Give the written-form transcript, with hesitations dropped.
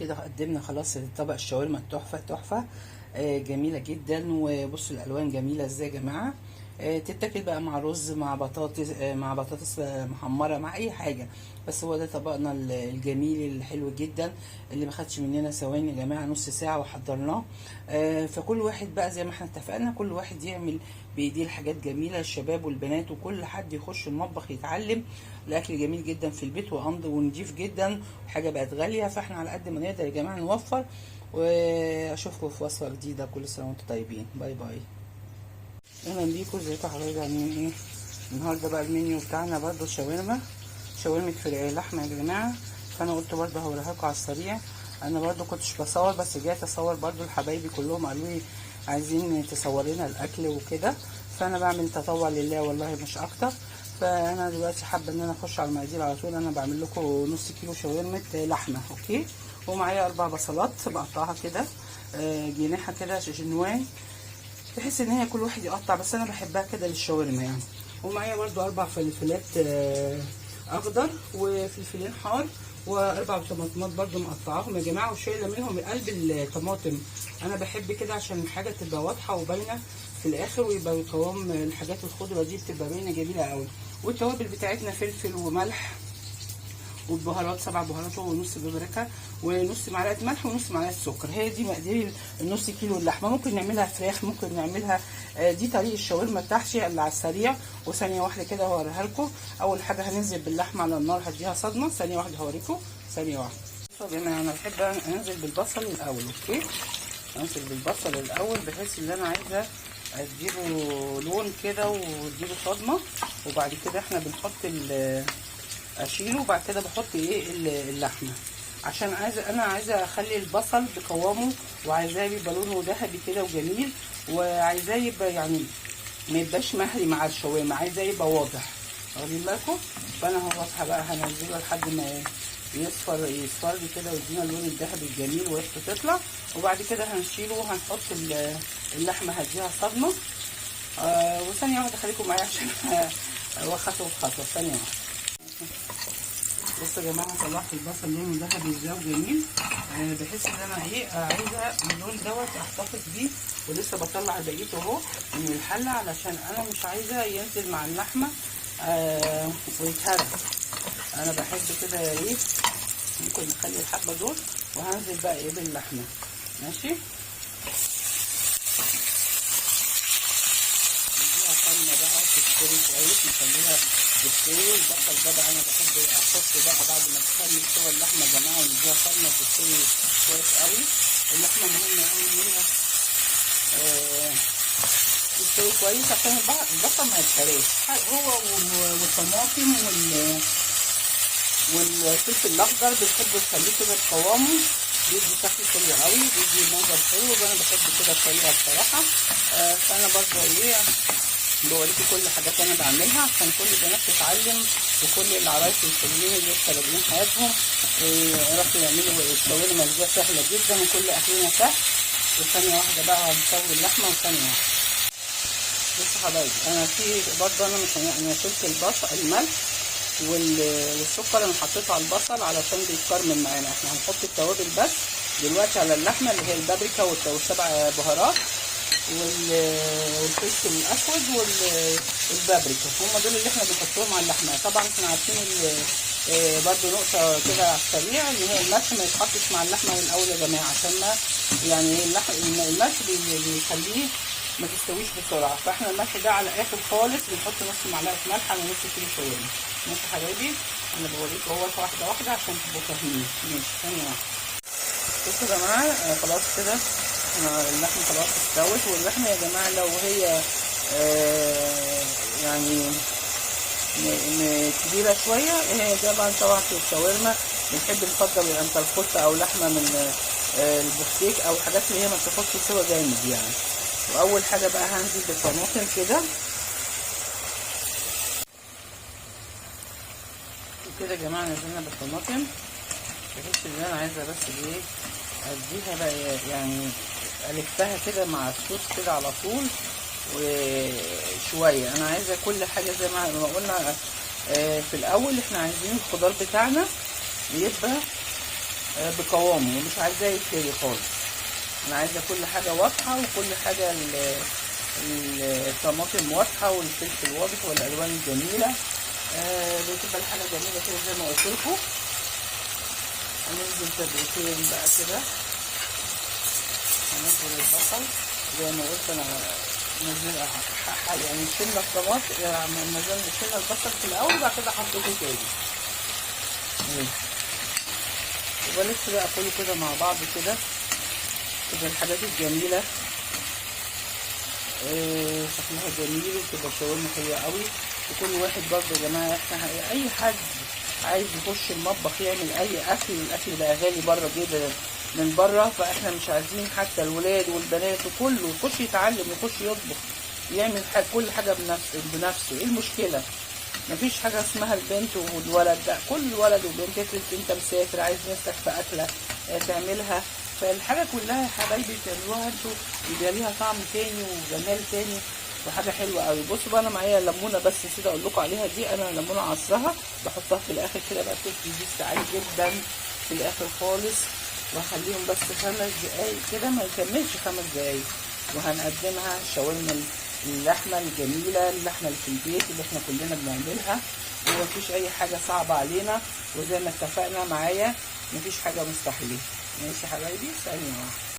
كده قدمنا خلاص طبق الشاورما التحفه تحفه. جميله جدا، وبصوا الالوان جميله ازاي يا جماعه. تتاكل بقى مع رز، مع بطاطس، مع بطاطس محمره، مع اي حاجه. بس هو ده طبقنا الجميل الحلو جدا اللي ما خدش مننا ثواني يا جماعه، نص ساعه وحضرناه. فكل واحد بقى زي ما احنا اتفقنا، كل واحد يعمل بايديه الحاجات جميله، الشباب والبنات وكل حد يخش المطبخ يتعلم. الاكل جميل جدا في البيت ونضيف جدا، وحاجه بقت غاليه، فاحنا على قد ما نقدر يا جماعه نوفر. واشوفكم في وصفه جديده، كل سنه وانتم طيبين، باي باي. اهلا بيكم، ازيكم يا حبايبي، عاملين ايه؟ النهارده بقى المنيو بتاعنا برضو شاورما فراخ لحمه يا جماعه. فانا قلت برضو هوريها لكم على السريع. انا برضو كنتش بصور، بس جايه اصور برضو لحبايبي كلهم قالوا لي عايزين تصور لنا الاكل وكده، فانا بعمل تطوع لله والله مش اكتر. فانا دلوقتي حابه ان انا اخش على المقادير على طول. انا بعمل لكم نص كيلو شاورما لحمه، اوكي. ومعايا 4 بصلات بقطعها كده جناحه كده جنوان، بحيث ان هي كل واحد يقطع، بس انا بحبها كده للشاورما يعني. ومعايا برضو 4 فلفلات اخضر، وفلفلين حار، و4 طماطمات برضو مقطعاهم يا جماعه، وشايله منهم قلب الطماطم. انا بحب كده عشان الحاجه تبقى واضحه وباينه في الاخر، ويبقى قوام الحاجات الخضره دي بتبقى باينه جميله قوي. والتوابل بتاعتنا فلفل وملح والبهارات 7 بهارات، ونص بابريكا، ونص معلقه ملح، ونص معلقه سكر. هي دي مقادير النص كيلو اللحمه. ممكن نعملها فراخ، ممكن نعملها دي طريقه الشاورما بتاعتي اللي على السريع. وثانيه واحده كده هوريها لكم. اول حاجه هننزل باللحمه على النار، هديها صدمه. ثانيه واحده هوريكم، ثانيه واحده. بصوا يا جماعه، انا بحب انزل بالبصل الاول، اوكي. انزل بالبصل الاول بحيث ان انا عايزه اديله لون كده واديله صدمه. وبعد كده احنا بنحط اشيله، وبعد كده بحط ايه اللحمه، عشان انا عايزه اخلي البصل بقوامه، وعايزاه يبقى لونه ذهبي كده وجميل، وعايزاه يبقى يعني ما يبقاش مهري مع الشاورما، عايزاه يبقى واضح، واخدين بالكم. فانا هوضحها بقى، هنزله لحد ما يصفر لي كده ويدينا اللون الذهبي الجميل وريحته تطلع. وبعد كده هنشيله وهنحط اللحمه، هديها صدمه. وثانيه واحده خليكم معايا عشان خطوه بخطوه. ثانيه واحده. بصوا يا جماعه، طلعت البصل لونه ذهبي ازاي وجميل، بحيث ان انا عايزه اللون دوت احتفظ بيه. ولسه بطلع بقيته اهو من الحله، علشان انا مش عايزه ينزل مع اللحمه ويتهرى. انا بحب كده ممكن نخلي الحبه دول، وهنزل بقى باللحمه، ماشي. نديها صلمه بقى تستوي كويس، نخليها تستوي. البصل ده بقى انا بحب احطه بقى بعد ما تكمل سوى اللحمه يا جماعه، ونديها صلمه تستوي كويس قوي. اللحمه مهمه قوي ان هي تستوي كويس عشان البصل ما يتحرقش. هو والطماطم والفلفل الاخضر بنحب نخليه كده بقوامه، بيدي شكل حلو قوي، بيدي منظر حلو، وانا بحب كده الطريقه الصراحه. فانا برضه بوريكم كل الحاجات انا بعملها، عشان كل البنات تتعلم، وكل العرايس الحلوين اللي لسه بادئين حياتهم يعرفوا يعملوا الشاورما ازاي، سهله جدا وكل اكلنا سهل. وثانيه واحده بقى هنسوي اللحمه، وثانيه واحده. بصوا حبايبي، انا في برضه انا شلت الملح والسكر، انا حطيته على البصل علشان بيتكرمل معانا. احنا هنحط التوابل بس دلوقتي على اللحمه، اللي هي البابريكا والسبع بهارات والفلفل الاسود والبابريكا، هم دول اللي احنا بنحطهم على اللحمه. طبعا احنا عارفين برضو نقطه كده على السريع، ان هي الملح ما يتحطش مع اللحمه من الاول يا جماعه، عشان ما يعني الملح بيخليه ما تستويش بسرعه. فاحنا الملح ده على الاخر خالص، بنحط نص معلقه ملح على نص كيلو شاورما. ماشي يا حبايبي، انا بوريكم اهوت واحده واحده عشان تبقوا فاهمين. ماشي، ثانيه واحده. بصوا يا جماعه، خلاص كده اللحمه خلاص استوت. واللحمه يا جماعه لو هي يعني كبيره شويه، هي طبعا في الشاورما بنحب نفضل الانتركوت او لحمه من البفتيك، او حاجات اللي هي ما بتاخدش سوا جامد يعني. واول حاجه بقى هنزل بالطماطم كده وكده يا جماعه. نزلنا بالطماطم بحيث ان انا عايزه بس اديها بقى يعني الفها كده مع الصوص كده على طول. وشويه انا عايزه كل حاجه زي ما قلنا في الاول، احنا عايزين الخضار بتاعنا يبقى بقوامه، ومش عايزاه يتهري خالص. انا عايزه كل حاجه واضحه، وكل حاجه الطماطم واضحه، والفلفل واضح، والالوان الجميله. بتبقى الحاجه جميله كده زي ما قلت لكم. هننزل تدقيقتين بقى كده. هننزل البصل زي ما قلت انا، نزل يعني شلنا الطماطم، يعني شلنا البصل في الاول وبعد كده حطيته تاني. وبلف بقى كله كده مع بعض كده. تبقى الحاجات الجميله شكلها جميل، وتبقى شاورما حلوه قوي. وكل واحد برضه يا جماعه، احنا اي حد عايز يخش المطبخ يعمل اي اكل، الاكل بقى غالي بره جدا من بره، فاحنا مش عايزين حتى الولاد والبنات وكله يخش يتعلم، يخش يطبخ، يعمل كل حاجه بنفسه. ايه المشكله؟ مفيش حاجه اسمها البنت والولد، ده كل ولد وبنت. افرض انت مسافر عايز نفسك في اكله تعملها، فالحاجه كلها يا حبايبي تعملوها انتوا، يبقى ليها طعم تاني وجمال تاني وحاجه حلوه قوي. بصوا بقى، انا معايا ليمونه بس نسيت اقول لكم عليها، دي انا ليمونه عصرها بحطها في الاخر كده بقى، بتدي دي عالي جدا في الاخر خالص. وهخليهم بس 5 دقايق كده، ما يكملش 5 دقايق، وهنقدمها شاورما اللحمه الجميله، اللحمه اللي في البيت اللي احنا كلنا بنعملها، ومفيش اي حاجه صعبه علينا. وزي ما اتفقنا معايا، مفيش حاجه مستحيله. ماشي يا حبايبي، ثانيه واحده.